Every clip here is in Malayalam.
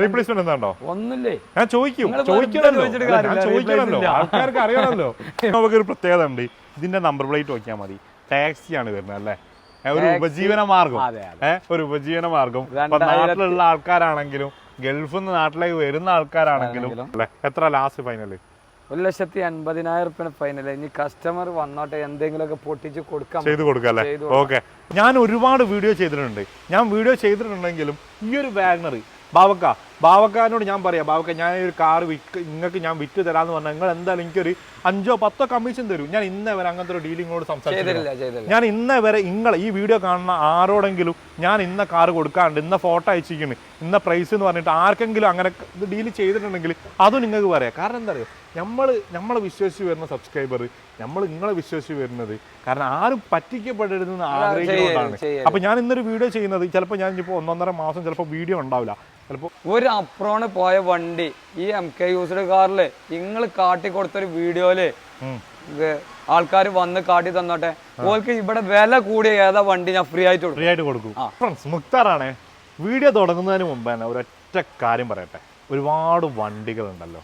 റീപ്ലേസ്മെന്റ് എന്താണോ ഒന്നുമില്ലേ? ഞാൻ ചോദിക്കണല്ലോ ആൾക്കാർക്ക് അറിയണമല്ലോ. നമുക്കൊരു പ്രത്യേകത ഉണ്ട്, ഇതിന്റെ നമ്പർ പ്ലേറ്റ് നോക്കിയാൽ മതി, ടാക്സിയാണ് വരുന്നത് അല്ലേ, ഒരു ഉപജീവന മാർഗം. ഒരു ഉപജീവന മാർഗം നാട്ടിലുള്ള ആൾക്കാരാണെങ്കിലും ഗൾഫിൽ നിന്ന് നാട്ടിലേക്ക് വരുന്ന ആൾക്കാരാണെങ്കിലും അല്ലെ. എത്ര ലാസ്റ്റ് ഫൈനൽ? 1,50,000 ഫൈനൽ. ഇനി കസ്റ്റമർ വന്നോട്ടെ, എന്തെങ്കിലുമൊക്കെ പൊട്ടിച്ച് ചെയ്ത് കൊടുക്കാം അല്ലേ. ഓക്കെ, ഞാൻ ഒരുപാട് വീഡിയോ ചെയ്തിട്ടുണ്ട്. ഞാൻ വീഡിയോ ചെയ്തിട്ടുണ്ടെങ്കിലും ഈ ഒരു വാഗ്നർ ബാവക്കാരനോട് ഞാൻ പറയാം, ബാവക്ക ഞാൻ ഒരു കാർ നിങ്ങൾക്ക് ഞാൻ വിറ്റ് തരാമെന്ന് പറഞ്ഞാൽ നിങ്ങൾ എന്തായാലും എനിക്കൊരു 5-10 കമ്മീഷൻ തരും. ഞാൻ ഇന്നേ വരെ അങ്ങനത്തെ ഒരു ഡീലിങ്ങോട് സംസാരിച്ചില്ല. ഞാൻ ഇന്നേ വരെ ഈ വീഡിയോ കാണുന്ന ആരോടെങ്കിലും ഞാൻ ഇന്ന കാർ കൊടുക്കാറുണ്ട്, ഇന്ന ഫോട്ടോ അയച്ചിരിക്കുന്നു, ഇന്ന പ്രൈസ് എന്ന് പറഞ്ഞിട്ട് ആർക്കെങ്കിലും അങ്ങനെ ഡീൽ ചെയ്തിട്ടുണ്ടെങ്കിൽ അതും നിങ്ങൾക്ക് പറയാം. കാരണം എന്താ പറയുക, നമ്മളെ വിശ്വസിച്ച് വരുന്ന സബ്സ്ക്രൈബർ, നിങ്ങളെ വിശ്വസിച്ച് വരുന്നത് കാരണം ആരും പറ്റിക്കപ്പെടരുതെന്ന് ആഗ്രഹിക്കുന്നതാണ്. അപ്പൊ ഞാൻ ഇന്നൊരു വീഡിയോ ചെയ്യുന്നത് ചിലപ്പോൾ ഞാൻ ഇപ്പോൾ 1-1.5 മാസം ചിലപ്പോൾ വീഡിയോ ഉണ്ടാവില്ല. ചിലപ്പോൾ ഒരു അപ്രോണ് പോയ വണ്ടി ഈ MK യൂസ്ഡ് കാറില് നിങ്ങൾ കാട്ടിക്കൊടുത്തൊരു വീഡിയോയില് ആൾക്കാർ വന്ന് കാട്ടി തന്നോട്ടെ, ഓൾക്ക് ഇവിടെ വില കൂടിയ ഏതാ വണ്ടി ഞാൻ ഫ്രീ ആയിട്ട് കൊടുക്കും. മുക്താറാണേ. വീഡിയോ തുടങ്ങുന്നതിന് മുമ്പ് തന്നെ ഒരൊറ്റ കാര്യം പറയട്ടെ, ഒരുപാട് വണ്ടികളുണ്ടല്ലോ.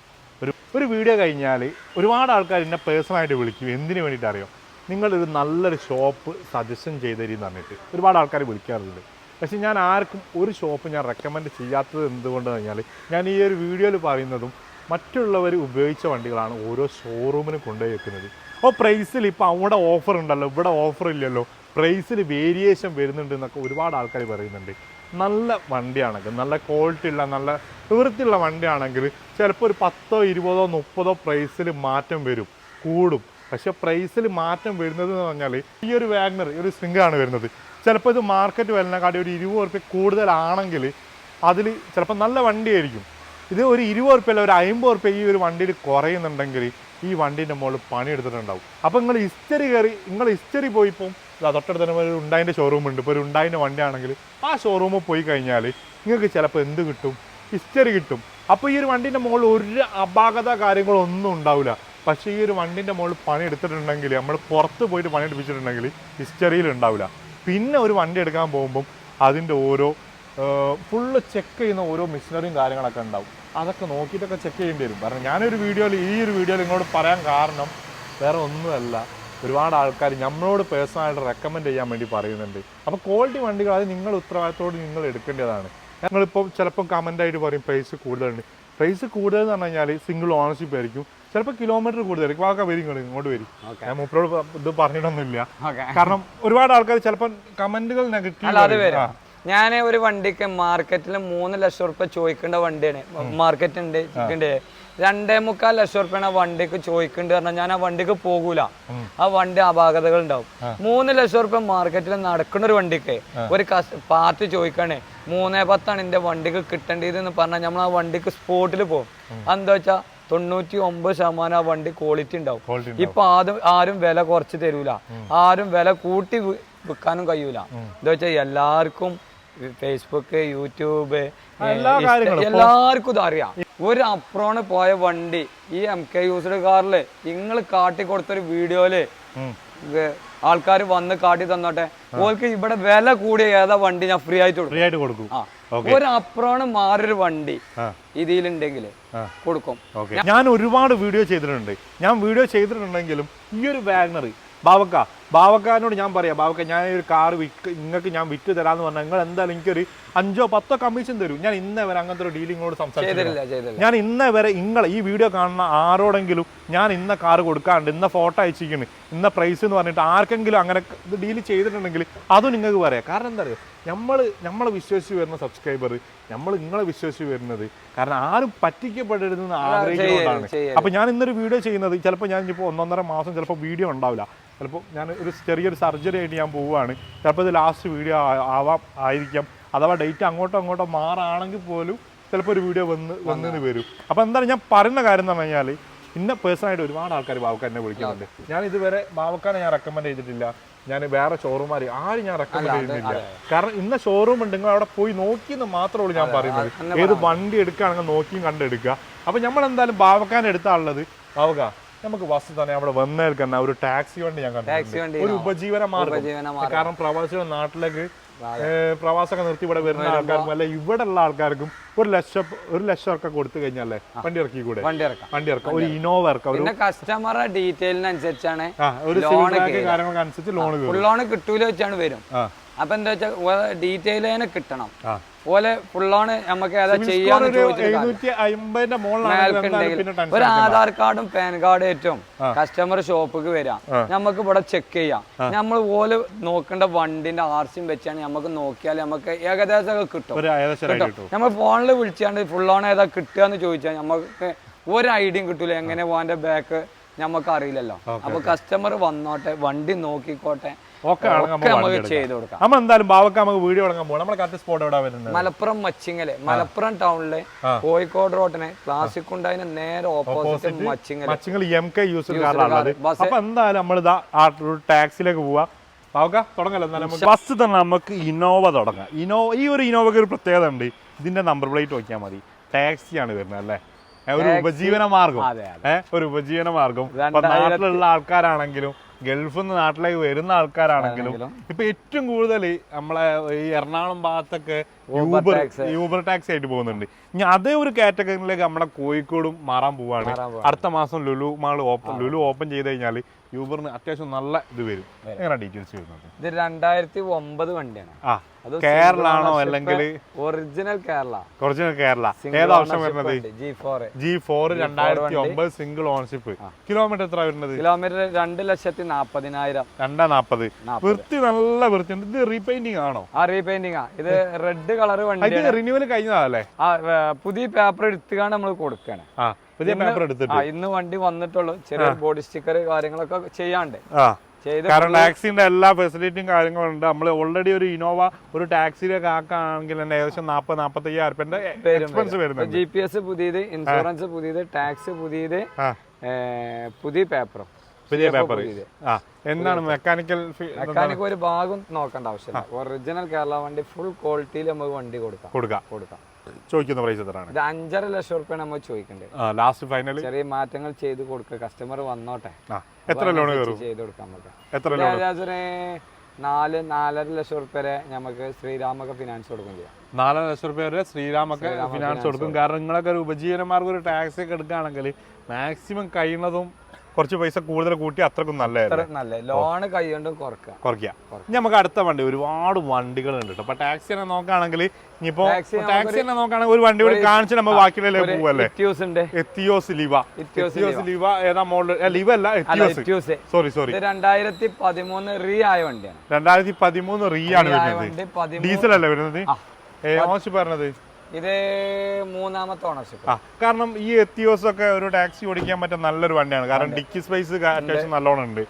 ഒരു വീഡിയോ കഴിഞ്ഞാൽ ഒരുപാട് ആൾക്കാർ എന്നെ പേഴ്സണലായിട്ട് വിളിക്കും. എന്തിനു വേണ്ടിയിട്ട് അറിയോ, നിങ്ങളൊരു നല്ലൊരു ഷോപ്പ് സജഷൻ ചെയ്തരിന്ന് പറഞ്ഞിട്ട് ഒരുപാട് ആൾക്കാർ വിളിക്കാറുണ്ട്. പക്ഷെ ഞാൻ ആർക്കും ഒരു ഷോപ്പ് ഞാൻ റെക്കമെൻഡ് ചെയ്യാത്തത് എന്തുകൊണ്ട് കഴിഞ്ഞാൽ, ഞാൻ ഈ ഒരു വീഡിയോയിൽ പറയുന്നതും മറ്റുള്ളവർ ഉപയോഗിച്ച വണ്ടികളാണ് ഓരോ ഷോറൂമിനും കൊണ്ടുപോയി വെക്കുന്നത്. അപ്പോൾ പ്രൈസിൽ ഇപ്പോൾ അവിടെ ഓഫർ ഉണ്ടല്ലോ, ഇവിടെ ഓഫർ ഇല്ലല്ലോ, പ്രൈസിൽ വേരിയേഷൻ വരുന്നുണ്ട് എന്നൊക്കെ ഒരുപാട് ആൾക്കാർ പറയുന്നുണ്ട്. നല്ല വണ്ടിയാണെങ്കിൽ, നല്ല ക്വാളിറ്റി ഉള്ള നല്ല വൃത്തിയുള്ള വണ്ടിയാണെങ്കിൽ ചിലപ്പോൾ ഒരു 10, 20, 30 പ്രൈസിൽ മാറ്റം വരും, കൂടും. പക്ഷെ പ്രൈസിൽ മാറ്റം വരുന്നത് എന്ന് പറഞ്ഞാൽ ഈ ഒരു വാഗ്നർ ഒരു സ്വിംഗാണ് വരുന്നത്. ചിലപ്പോൾ ഇത് മാർക്കറ്റ് വിലനെക്കാട്ടി ഒരു 20 ഉറുപ്പ്യ കൂടുതലാണെങ്കിൽ അതിൽ ചിലപ്പോൾ നല്ല വണ്ടിയായിരിക്കും. ഇത് ഒരു 20 ഉറുപ്പ്യ അല്ല, ഒരു 50 ഉറുപ്പ്യ ഈ ഒരു വണ്ടിയിൽ കുറയുന്നുണ്ടെങ്കിൽ ഈ വണ്ടീൻ്റെ മുകളിൽ പണിയെടുത്തിട്ടുണ്ടാവും. അപ്പോൾ നിങ്ങൾ ഹിസ്റ്ററി പോയിപ്പോൾ തൊട്ടടുത്ത് തന്നെ ഒരു ഉണ്ടായിൻ്റെ ഷോറൂം ഉണ്ട്. ഇപ്പോൾ ഒരു ഉണ്ടായിൻ്റെ വണ്ടിയാണെങ്കിൽ ആ ഷോറൂമിൽ പോയി കഴിഞ്ഞാൽ നിങ്ങൾക്ക് ചിലപ്പോൾ എന്ത് കിട്ടും, ഹിസ്റ്ററി കിട്ടും. അപ്പോൾ ഈ ഒരു വണ്ടീൻ്റെ മുകളിൽ ഒരു അപാകത കാര്യങ്ങളൊന്നും ഉണ്ടാവില്ല. പക്ഷേ ഈ ഒരു വണ്ടീൻ്റെ മുകളിൽ പണിയെടുത്തിട്ടുണ്ടെങ്കിൽ, നമ്മൾ പുറത്ത് പോയിട്ട് പണിയെടുപ്പിച്ചിട്ടുണ്ടെങ്കിൽ ഹിസ്റ്ററിയിൽ ഉണ്ടാവില്ല. പിന്നെ ഒരു വണ്ടി എടുക്കാൻ പോകുമ്പം അതിൻ്റെ ഓരോ ഫുള്ള് ചെക്ക് ചെയ്യുന്ന ഓരോ മെഷീനറിയും കാര്യങ്ങളൊക്കെ ഉണ്ടാവും. അതൊക്കെ നോക്കിയിട്ടൊക്കെ ചെക്ക് ചെയ്യേണ്ടി വരും. കാരണം ഈ ഒരു വീഡിയോയിൽ നിങ്ങളോട് പറയാൻ കാരണം വേറെ ഒന്നുമല്ല, ഒരുപാട് ആൾക്കാർ നമ്മളോട് പേഴ്സണലായിട്ട് റെക്കമെൻഡ് ചെയ്യാൻ വേണ്ടി പറയുന്നുണ്ട്. അപ്പോൾ ക്വാളിറ്റി വണ്ടികൾ അത് നിങ്ങൾ ഉത്തരവാദിത്തോട് നിങ്ങൾ എടുക്കേണ്ടതാണ്. ഞങ്ങളിപ്പോൾ ചിലപ്പോൾ കമൻ്റായിട്ട് പറയും പ്രൈസ് കൂടുതലുണ്ട്. പ്രൈസ് കൂടുതൽ എന്ന് പറഞ്ഞു കഴിഞ്ഞാൽ സിംഗിൾ ഓണർഷിപ്പ് ആയിരിക്കും, ചിലപ്പോൾ കിലോമീറ്റർ കൂടുതലായിരിക്കും. വാക്ക വരും, ഇങ്ങോട്ട് വരും. ഞാൻ മൂപ്പരോട് ഇത് പറഞ്ഞിട്ടൊന്നുമില്ല, കാരണം ഒരുപാട് ആൾക്കാർ ചിലപ്പോൾ കമന്റുകൾ നെഗറ്റീവ്. ഞാൻ ഒരു വണ്ടിക്ക് മാർക്കറ്റിൽ 3 ലക്ഷം റുപ്യ ചോദിക്കേണ്ട വണ്ടിയാണ്, മാർക്കറ്റ് ഉണ്ട് 2.25 ലക്ഷം റുപ്യാണ് വണ്ടിക്ക് ചോദിക്കേണ്ടി പറഞ്ഞാൽ ഞാൻ ആ വണ്ടിക്ക് പോകൂല. ആ വണ്ടി അപാകതകൾ ഉണ്ടാവും. 3 ലക്ഷം റുപ്യ മാർക്കറ്റിൽ നടക്കുന്ന ഒരു വണ്ടിക്ക് ഒരു പാർട്ടി ചോദിക്കണേ 3.10 എന്റെ വണ്ടിക്ക് കിട്ടേണ്ടതെന്ന് പറഞ്ഞാൽ നമ്മൾ ആ വണ്ടിക്ക് സ്പോട്ടിൽ പോകും. എന്താ വെച്ചാൽ 99% ആ വണ്ടി ക്വാളിറ്റി ഉണ്ടാവും. ഇപ്പൊ ആരും വില കുറച്ച് തരൂല, ആരും വില കൂട്ടി വിൽക്കാനും കഴിയൂല. എന്താ വെച്ചാൽ എല്ലാവർക്കും ഫേസ്ബുക്ക്, യൂട്യൂബ്, എല്ലാവർക്കും ഇത് അറിയാം. ഒരു അപ്രോണ് പോയ വണ്ടി ഈ MK യൂസ്ഡ് കാറില് നിങ്ങൾ കാട്ടിക്കൊടുത്തൊരു വീഡിയോയില് ആൾക്കാർ വന്ന് കാട്ടി തന്നോട്ടെ, ഓൾക്ക് ഇവിടെ വില കൂടിയ ഏതാ വണ്ടി ഞാൻ ഫ്രീ ആയിട്ട് കൊടുക്കും. ഒരു അപ്രോണ് മാറിയൊരു വണ്ടി ഇതിലുണ്ടെങ്കിൽ കൊടുക്കും. ഞാൻ ഒരുപാട് വീഡിയോ ചെയ്തിട്ടുണ്ട്. ഞാൻ വീഡിയോ ചെയ്തിട്ടുണ്ടെങ്കിലും ഈ ഒരു വാഗ്നർ ബാവക്കാരനോട് ഞാൻ പറയാം, ബാവക്ക ഞാൻ ഒരു കാർ നിങ്ങൾക്ക് ഞാൻ വിറ്റ് തരാമെന്ന് പറഞ്ഞാൽ നിങ്ങൾ എന്തായാലും എനിക്കൊരു 5-10 കമ്മീഷൻ തരും. ഞാൻ ഇന്നേ വരെ അങ്ങനത്തെ ഒരു ഡീലിങ്ങോട് സംസാരിച്ചില്ല. ഞാൻ ഇന്നേ വരെ ഈ വീഡിയോ കാണുന്ന ആരോടെങ്കിലും ഞാൻ ഇന്ന കാർ കൊടുക്കാറുണ്ട്, ഇന്ന ഫോട്ടോ അയച്ചിരിക്കുന്നു, ഇന്ന പ്രൈസ് എന്ന് പറഞ്ഞിട്ട് ആർക്കെങ്കിലും അങ്ങനെ ഇത് ഡീൽ ചെയ്തിട്ടുണ്ടെങ്കിൽ അതും നിങ്ങൾക്ക് പറയാം. കാരണം എന്താ പറയുക, നമ്മളെ വിശ്വസിച്ച് വരുന്ന സബ്സ്ക്രൈബർ, നിങ്ങളെ വിശ്വസിച്ച് വരുന്നത് കാരണം ആരും പറ്റിക്കപ്പെടരുതെന്ന് ആഗ്രഹിക്കുന്നതാണ്. അപ്പോൾ ഞാൻ ഇന്നൊരു വീഡിയോ ചെയ്യുന്നത് ചിലപ്പോൾ ഞാൻ ഇപ്പോൾ 1-1.5 മാസം ചിലപ്പോൾ വീഡിയോ ഉണ്ടാവില്ല. ചിലപ്പോൾ ഞാൻ ഒരു ചെറിയൊരു സർജറി ആയിട്ട് ഞാൻ പോവുകയാണ്. ചിലപ്പോൾ ഇത് ലാസ്റ്റ് വീഡിയോ ആയിരിക്കാം. അഥവാ ഡേറ്റ് അങ്ങോട്ടോ മാറാണെങ്കിൽ പോലും ചിലപ്പോൾ ഒരു വീഡിയോ വന്നിന് വരും. അപ്പോൾ എന്താണ് ഞാൻ പറയുന്ന കാര്യം എന്ന് പറഞ്ഞു കഴിഞ്ഞാൽ, ഇന്ന പേഴ്സണായിട്ട് ഒരുപാട് ആൾക്കാർ ബാവക്കാരനെ വിളിക്കുന്നുണ്ട്. ഞാൻ ഇതുവരെ ബാവക്കാരനെ ഞാൻ റെക്കമെൻഡ് ചെയ്തിട്ടില്ല. ഞാൻ വേറെ ഷോറൂമാർ ആരും ഞാൻ റെക്കമെൻഡ് ചെയ്യുന്നില്ല. കാരണം ഇന്ന ഷോറൂം ഉണ്ട്, നിങ്ങൾ അവിടെ പോയി നോക്കിയെന്ന് മാത്രമേ ഉള്ളൂ ഞാൻ പറയുന്നത്. ഏത് വണ്ടി എടുക്കുകയാണെങ്കിൽ നോക്കിയും കണ്ടെടുക്കുക. അപ്പോൾ നമ്മൾ എന്തായാലും ബാവക്കാരനെ എടുത്താണുള്ളത്. ബാവക്ക നമുക്ക് ബസ് തന്നെ അവിടെ വന്നേൽക്കുന്ന ഒരു ടാക്സി വണ്ടി ഞാൻ കണ്ടിട്ടുണ്ട്, ഒരു ഉപജീവന മാർഗം. കാരണം പ്രവാസികൾ നാട്ടിലേക്ക് പ്രവാസമൊക്കെ നിർത്തി ഇവിടെ വരുന്ന ആൾക്കാർക്കും അല്ലെ ഇവിടെ ഉള്ള ആൾക്കാർക്കും 1 ലക്ഷം ഒക്കെ കൊടുത്തു കഴിഞ്ഞാലേ വണ്ടി ഇറക്കി കൂടെ വണ്ടി ഇറക്കാം ഒരു ഇനോവ ഇറക്കാം പിന്നെ കസ്റ്റമറെ ഡീറ്റെയിലിനനുസരിച്ചാണ് ഒരു കാര്യങ്ങൾക്ക് അനുസരിച്ച് ലോൺ കിട്ടൂല വെച്ചാണ് വരും. അപ്പൊ എന്താ വെച്ചാൽ ഡീറ്റെയിൽ തന്നെ കിട്ടണം. ഓലെ ഫുള്ളോണ് നമുക്ക് ഏതാ ചെയ്യാന്ന് ഒരു ആധാർ കാർഡും പാൻ കാർഡും ഏറ്റവും കസ്റ്റമർ ഷോപ്പിക്ക് വരാം, നമുക്ക് ഇവിടെ ചെക്ക് ചെയ്യാം. നമ്മൾ ഓല് നോക്കേണ്ട വണ്ടിന്റെ ആർസിയും വെച്ചാണ് നമുക്ക് നോക്കിയാൽ നമുക്ക് ഏകദേശം കിട്ടും. നമ്മൾ ഫോണിൽ വിളിച്ചാണ്ട് ഫുള്ളോൺ ഏതാ കിട്ടുക എന്ന് ചോദിച്ചാൽ നമുക്ക് ഒരു ഐഡിയയും കിട്ടൂല. എങ്ങനെ പോകാൻ്റെ ബാക്ക് നമുക്ക് അറിയില്ലല്ലോ. അപ്പൊ കസ്റ്റമർ വന്നോട്ടെ, വണ്ടി നോക്കിക്കോട്ടെ, ചെയ്ത് കൊടുക്കാം. മലപ്പുറം മച്ചിങ്ങല്, മലപ്പുറം ടൗണില് കോഴിക്കോട് റോഡിന് ക്ലാസിക് ഉണ്ടായതിന് നേരെ ഓപ്പോസിറ്റ് മച്ചിങ്ങൽ ടാക്സിലേക്ക് പോവാ. ഫസ്റ്റ് തന്നെ നമുക്ക് ഇന്നോവ തുടങ്ങാം. ഈ ഒരു ഇന്നോവക്ക് ഒരു പ്രത്യേകത ഉണ്ട്, ഇതിന്റെ നമ്പർ പ്ലേറ്റ് നോക്കിയാൽ മതി, ടാക്സിയാണ് വരുന്നത് അല്ലേ. ഒരു ഉപജീവന മാർഗം, നാട്ടിലുള്ള ആൾക്കാരാണെങ്കിലും ഗൾഫിൽ നിന്ന് നാട്ടിലേക്ക് വരുന്ന ആൾക്കാരാണെങ്കിലും ഇപ്പൊ ഏറ്റവും കൂടുതൽ നമ്മളെ ഈ എറണാകുളം ഭാഗത്തൊക്കെ യൂബർ ടാക്സി ആയിട്ട് പോകുന്നുണ്ട്. ഇനി അതേ ഒരു കാറ്റഗറിയിലേക്ക് നമ്മളെ കോഴിക്കോടും മാറാൻ പോവാണ്. അടുത്ത മാസം ലുലു ഓപ്പൺ ചെയ്ത് കഴിഞ്ഞാൽ യൂബറിന് അത്യാവശ്യം നല്ല ഇത് വരും. എങ്ങനെ ഡീറ്റെയിൽസ് വരുന്നത്? ഇത് 2009 വണ്ടിയാണ്. കേരള ആണോ അല്ലെങ്കിൽ ഒറിജിനൽ കേരള? ഏതാ വർഷം വരുന്നത്? G4 2009 single ownership. കിലോമീറ്റർ എത്ര വരുന്നത്? കിലോമീറ്റർ 2,40,000. 2,40,000. വൃത്തി നല്ല വൃത്തിയുണ്ട്. ഇത് റീപെയിന്റിംഗ് ആണോ? റീപെയിന്റിംഗ്. ഇത് റെഡ് കളർ വണ്ടി. റിന്യൂവൽ കഴിഞ്ഞതല്ലേ? പുതിയ പേപ്പർ എടുത്തുകൊണ്ട് നമ്മൾ കൊടുക്കാണ്. പുതിയ പേപ്പർ എടുത്തിട്ട് ഇന്ന് വണ്ടി വന്നിട്ടുള്ളൂ. ചെറിയ ബോഡി സ്റ്റിക്കർ കാര്യങ്ങളൊക്കെ ചെയ്യാണ്ട്. കാരണം ടാക്സിന്റെ എല്ലാ ഫെസിലിറ്റിയും കാര്യങ്ങളും ഉണ്ട്. നമ്മൾ ഓൾറെഡി ഒരു ഇനോവ ഒരു ടാക്സിയിലേക്ക് ആക്കുകയാണെങ്കിൽ തന്നെ ഏകദേശം 40,000-45,000 എക്സ്പെൻസ് വരുന്നത്. GPS പുതിയത്, ഇൻഷുറൻസ് പുതിയത്, ടാക്സ് പുതിയത്, പുതിയ പേപ്പറും. എന്താണ് മെക്കാനിക്കൽ ഒരു ഭാഗം നോക്കേണ്ട ആവശ്യമില്ല. ഒറിജിനൽ കേരള വണ്ടി ഫുൾ ക്വാളിറ്റിയിൽ നമുക്ക് വണ്ടി കൊടുക്കാം. ചോദിക്കുന്ന പ്രൈസ് എത്രയാണ്? ഇത് 5.5 ലക്ഷം രൂപ നമ്മൾ ചോദിക്കണ്ടേ. ലാസ്റ്റ് ഫൈനൽ ചെറിയ മാറ്റങ്ങൾ ചെയ്ത് കൊടുക്കുക. കസ്റ്റമർ വന്നോട്ടെ, എത്ര ലോൺ ചെയ്ത് കൊടുക്കാം. നമുക്ക് എത്ര 4-4.5 ലക്ഷം രൂപ വരെ നമുക്ക് ശ്രീരാമൊക്കെ ഫിനാൻസ് കൊടുക്കും ചെയ്യാം. 4 ലക്ഷം രൂപ വരെ ശ്രീരാമൊക്കെ ഫിനാൻസ് കൊടുക്കും. കാരണം നിങ്ങളൊക്കെ ഒരു ഉപജീവനമാർഗം ഒരു ടാക്സി ഒക്കെ എടുക്കുകയാണെങ്കിൽ മാക്സിമം കഴിയുന്നതും കുറച്ച് പൈസ കൂടുതൽ കൂട്ടി അത്രക്കും നല്ല ലോണ് കൈകൊണ്ടും കുറയ്ക്കുക. നമുക്ക് അടുത്ത വണ്ടി ഒരുപാട് വണ്ടികളുണ്ട് കേട്ടോ. അപ്പൊ ടാക്സി തന്നെ നോക്കുകയാണെങ്കിൽ ഇനിയിപ്പോ ടാക്സി തന്നെ നോക്കുകയാണെങ്കിൽ ഒരു വണ്ടി കൂടി കാണിച്ച് നമ്മൾ ബാക്കിയുള്ള പോവല്ലേ. എത്തിയോസ് ലിവ ഏതാ മോഡൽ? ലിവ അല്ല, എത്തിയോസ്. സോറി 2013 റീ ആയ വണ്ടിയാണ്. 2013 റീ ആണ് വരുന്നത്. ഡീസൽ അല്ലേ വരുന്നത്? ഓണർഷിപ്പ് പറഞ്ഞത് ഇത് 3ാമത്തെ ഓണർഷിപ്പ്. കാരണം ഈ എത്തിയോസ് ഒക്കെ ഒരു ടാക്സി ഓടിക്കാൻ പറ്റിയ നല്ലൊരു വണ്ടിയാണ്. കാരണം ഡിക്കി സ്പേസ് അത്യാവശ്യം നല്ലോണം ഉണ്ട്.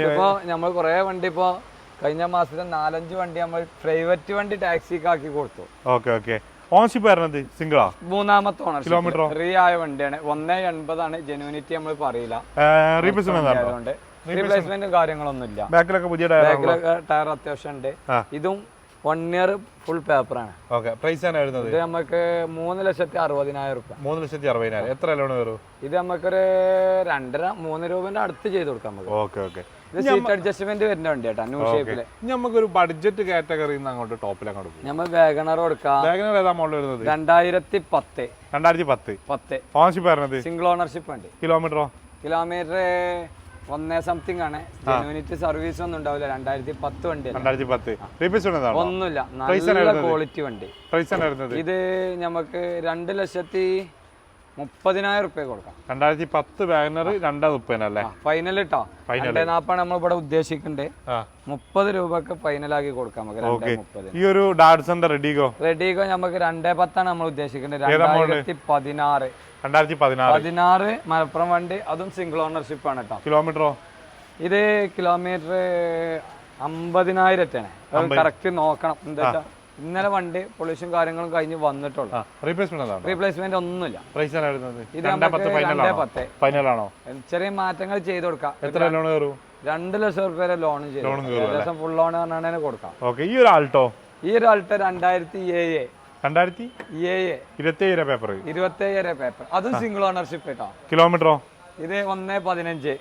ഇപ്പൊ നമ്മൾ കുറെ വണ്ടി ഇപ്പൊ കഴിഞ്ഞ മാസത്തിൽ 4-5 വണ്ടി നമ്മൾ പ്രൈവറ്റ് വണ്ടി ടാക്സിക്ക് ആക്കി കൊടുത്തു. ഓക്കെ ഓണർഷിപ്പ് വരുന്നത് സിംഗിളാ? 3ാമത്തെ ഓണർഷിപ്പ്. കിലോമീറ്റർ റീ ആയ വണ്ടിയാണ്. 1.80 ആണ്. ജെനുവിനിറ്റി നമ്മൾ പറയില്ല. റീപ്ലേസ്മെന്റ് കാര്യങ്ങളൊന്നും ഇല്ല. ബാക്കിലൊക്കെ പുതിയ ടയർ അത്യാവശ്യം ഉണ്ട്. ഇതും 1 ഇയർ ഫുൾ പേപ്പറാണ്. പ്രൈസ് ആണ് വരുന്നത്. ഇത് നമുക്ക് 3,60,000 രൂപ. 3,60,000. എത്ര ലോൺ വരും? ഇത് നമുക്കൊരു 2.5-3 രൂപന്റെ അടുത്ത് ചെയ്ത് കൊടുക്കാം നമുക്ക്. ഇത് സീറ്റ് അഡ്ജസ്റ്റ്മെന്റ് വരുന്ന വണ്ടി കേട്ടോ, ന്യൂ ഷേപ്പില്. നമുക്കൊരു ബഡ്ജറ്റ് കാറ്റഗറി അങ്ങോട്ട് ടോപ്പിലങ്ങോട്ട് പോകും. നമ്മൾ വാഗണർ കൊടുക്കാം. വാഗണർ ഏതാ മോഡൽ വരുന്നത്? 2010. ഓണർഷിപ്പ് വരുന്നത് സിംഗിൾ ഓണർഷിപ്പ് വണ്ടി. കിലോമീറ്റർ 1 സംതിങ് ആണ്. ജെനുവിനിറ്റി സർവീസ് ഒന്നും ഉണ്ടാവില്ല. 2010 വണ്ടി. 2010 ഒന്നുമില്ല, നല്ല ക്വാളിറ്റി വണ്ടി. ഇത് നമുക്ക് 2,30,000 രൂപ കൊടുക്കാം. 2010 വാഗണർ 2.30 അല്ലേ ഫൈനൽ കേട്ടോ. 2.40 നമ്മൾ ഇവിടെ ഉദ്ദേശിക്കണ്ടേ. 30 രൂപക്ക് ഫൈനലാക്കി കൊടുക്കാം നമുക്ക്. 2.30. ഈ ഒരു ഡാഡ്സന്റെ റെഡിഗോ നമുക്ക് 2.10 നമ്മൾ ഉദ്ദേശിക്കണ്ടേ. 2016 മലപ്പുറം വണ്ടി. അതും സിംഗിൾ ഓണർഷിപ്പ് ആണ് കേട്ടോ. കിലോമീറ്ററോ? ഇത് കിലോമീറ്റർ 50,000 കറക്റ്റ് നോക്കണം. എന്താ വെച്ചാൽ ഇന്നലെ വണ്ടി പൊല്യൂഷൻ കാര്യങ്ങളും കഴിഞ്ഞ് വന്നിട്ടുള്ളൂ. റീപ്ലേസ്മെന്റ് ഒന്നുമില്ല. ഇത് 2.10. ചെറിയ മാറ്റങ്ങൾ ചെയ്ത് കൊടുക്കാം. 2 ലക്ഷം രൂപ വരെ ലോണും ചെയ്തു. ഏകദേശം ഫുൾ ലോൺ പറഞ്ഞാൽ കൊടുക്കാം. ഈ ഒരു ആൾട്ടോ 2007 27 പേപ്പർ. അതും സിംഗിൾ ഓണർഷിപ്പ് കേട്ടോ. കിലോമീറ്ററോ? ഇത് 1.15.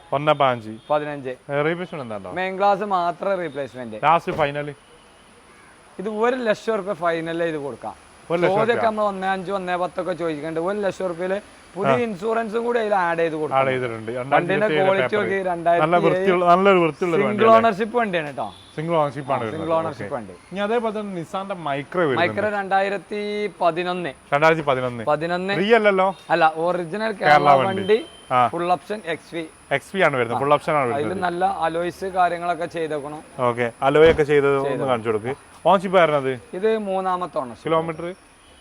റീപ്ലേസ്മെന്റ് മെയിൻ ഗ്ലാസ് മാത്രം റീപ്ലേസ്മെന്റ്. ലാസ്റ്റ് ഫൈനൽ ഇത് 1 ലക്ഷം റുപ്യ ഫൈനൽ ചെയ്ത് കൊടുക്കാം. ചോദ്യമൊക്കെ നമ്മൾ 1.5 1.10 ചോദിക്കുന്നുണ്ട്. 1 ലക്ഷം റുപ്യയില് പുതിയ ഇൻഷുറൻസും കൂടി അതിൽ ആഡ് ചെയ്ത് കൊടുക്കാം. വണ്ടിന്റെ ക്വാളിറ്റി നോക്കി 2007 സിംഗിൾ ഓണർഷിപ്പ് വണ്ടിയാണ് കേട്ടോ. സിംഗിൾ ഓണർഷിപ്പ് ആണ്. സിംഗിൾ ഓണർഷിപ്പ് വണ്ടി. ഇനി അതേപോലെ തന്നെ നിസാന്റെ മൈക്രോ 2011 റിയല്ലോ അല്ല ഒറിജിനൽ കേരള വണ്ടി ഫുൾ ഓപ്ഷൻ XV ആണ് വരുന്നത്. ഫുൾ ഓപ്ഷൻ ആണ് അതിൽ നല്ല അലോയ്സ് കാര്യങ്ങളൊക്കെ ചെയ്തേക്കണം. ഓക്കെ അലോയ് ഒക്കെ ചെയ്തത് ഒന്ന് കാണിച്ചു കൊടുക്ക്. ഓൺഷിപ്പ് ആയിരുന്നത് ഇത് 3ാമത്തെ ഓണർഷിപ്പ്. കിലോമീറ്റർ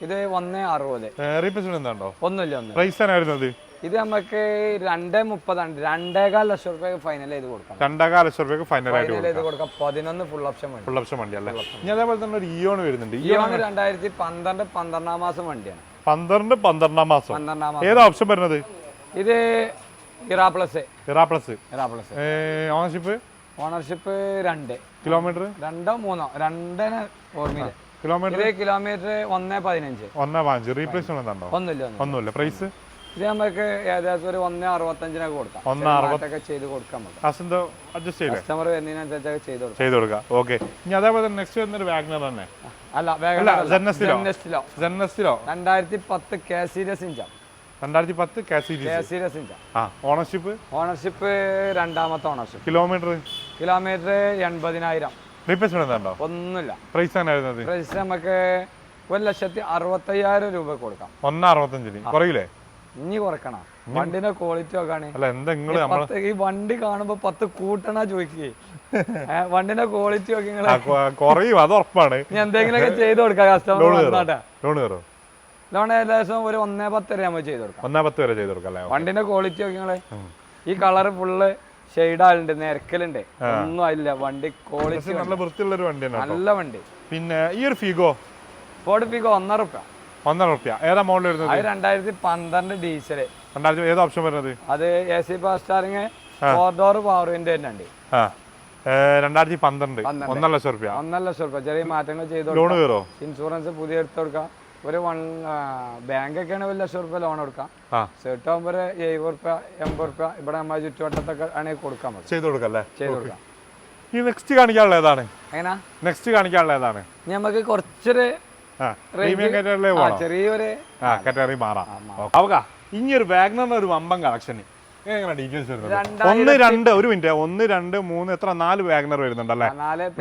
ഇത് 1.60. റീപ്ലേസ്മെന്റ് എന്താണോ? ഒന്നുമില്ല. പ്രൈസ് ആയിരുന്നത് ഇത് നമുക്ക് 2.30 ആണ്. 2.25 ലക്ഷം റുപ്യ ഫൈനൽ ചെയ്ത് കൊടുക്കാം. 2.25 ലക്ഷം രൂപയ്ക്ക് ഫൈനൽ ആയിട്ട് കൊടുക്കാം. 11 ഫുൾ ഓപ്ഷൻ വണ്ടി. ഫുൾ ഓപ്ഷൻ വണ്ടി അല്ലേ? ഇനി അതേപോലെ തന്നെ ഒരു ഇയോൺ വരുന്നുണ്ട്. ഇയോൺ 2012 12ാം മാസം വണ്ടിയാണ്. 12ാം മാസം. ഏതാ ഓപ്ഷൻ വരുന്നത്? ഇത് ഇറാ പ്ലസ്. ഓണർഷിപ്പ് 2. കിലോമീറ്റർ 2 3 2 ഓർമ്മയില്ല. കിലോമീറ്റർ 1.15. റീപ്ലേസ്മെന്റ് എന്താണോ? ഒന്നുമില്ല. പ്രൈസ് ഇത് നമുക്ക് ഏകദേശം ഒരു 1.65 കൊടുക്കാം. 1.60 ചെയ്ത് കൊടുക്കാം. അഡ്ജസ്റ്റ് ചെയ്ത് കസ്റ്റമർ വരുന്നതിനനുസരിച്ചൊക്കെ ചെയ്ത് കൊടുക്കാം. ഓക്കെ. ഇനി അതേപോലെ നെക്സ്റ്റ് വരുന്നൊരു വാഗ്നർ തന്നെ. അല്ല 2010 കെ സീരീസ് ഇഞ്ചാണ്. 2010 കെ സീരീസ് ഇഞ്ചാണ്. ഓണർഷിപ്പ് 2ാമത്തെ ഓണർഷിപ്പ്. കിലോമീറ്റർ 80,000. റീപ്ലേസ്മെന്റ് ഉണ്ടോ? ഒന്നുമില്ല. പ്രൈസ് ആണ് വരുന്നത്. പ്രൈസ് നമുക്ക് 1,65,000 രൂപ കൊടുക്കാം. 1.65 കുറയില്ലേ? ഇനി കുറക്കണം. വണ്ടിന്റെ ക്വാളിറ്റി നോക്കാണ്. അല്ല എന്താ ഈ വണ്ടി കാണുമ്പോ 10 കൂട്ടണ ചോദിക്കേ. വണ്ടിന്റെ ക്വാളിറ്റി നോക്കി കുറയും, അത് ഉറപ്പാണ്. ഇനി എന്തെങ്കിലുമൊക്കെ ചെയ്ത് കൊടുക്കാം കസ്റ്റമർ. ലോൺ ഏകദേശം ഒരു 1.10 വരെ നമ്മൾ ചെയ്ത് കൊടുക്കാം. 1.10 വരെ ചെയ്ത് കൊടുക്കാം. വണ്ടിന്റെ ക്വാളിറ്റി നോക്കി നിങ്ങളെ. ഈ കളറ് ഫുള്ള് ഷെയ്ഡാളുണ്ട്, നിരക്കലുണ്ട്, ഒന്നും ആയില്ല. വണ്ടി ക്വാളിറ്റി നല്ല വൃത്തിയുള്ള ഒരു വണ്ടിയാണ്. നല്ല വണ്ടി. പിന്നെ ഈ ഒരു ഫിഗോ ഫോർഡ് ഫിഗോ 1.5 റുപ്യ. 1.5 റുപ്യ. ഏതാ മോഡൽ വരുന്നത്? 2012 ഡീസല്. ഏതാ ഓപ്ഷൻ വരുന്നത്? അത് AC fast steering 4 door power window തന്നെ. 2012 1.5 ലക്ഷം റുപ്യ. 1.5 ലക്ഷം റുപ്യ. ചെറിയ മാറ്റങ്ങൾ ചെയ്ത് ലോൺ കയറോ? ഇൻഷുറൻസ് പുതിയ എടുത്ത് കൊടുക്കാം. ഒരു ബാങ്ക് ഒക്കെയാണ് 1 ലക്ഷം റുപ്യ ലോൺ കൊടുക്കാം. സെർട്ട് ആകുമ്പോൾ 70 റുപ്യ 80 റുപ്യ ഇവിടെ നമ്മുടെ ചുറ്റുവട്ടത്തൊക്കെ ആണെങ്കിൽ കൊടുക്കാൻ പറ്റും. ചെയ്ത് കൊടുക്കാം അല്ലേ? ചെയ്ത് കൊടുക്കാം. ഈ നെക്സ്റ്റ് കാണിക്കാനുള്ള ഏതാണ്? എങ്ങനാ നെക്സ്റ്റ് കാണിക്കാനുള്ള ഏതാണ്? നമുക്ക് കുറച്ചൊരു ചെറിയൊരു കാറ്റഗറി മാറാം. ഇനി ഒരു വാഗ്നറിന്റെ ഒരു വമ്പൻ കളക്ഷൻ ഡീറ്റെയിൽസ് വരുന്നത് 1 2 ഒരു മിനിറ്റ് 1 2 3 എത്ര 4 വാഗ്നർ വരുന്നുണ്ടല്ലേ?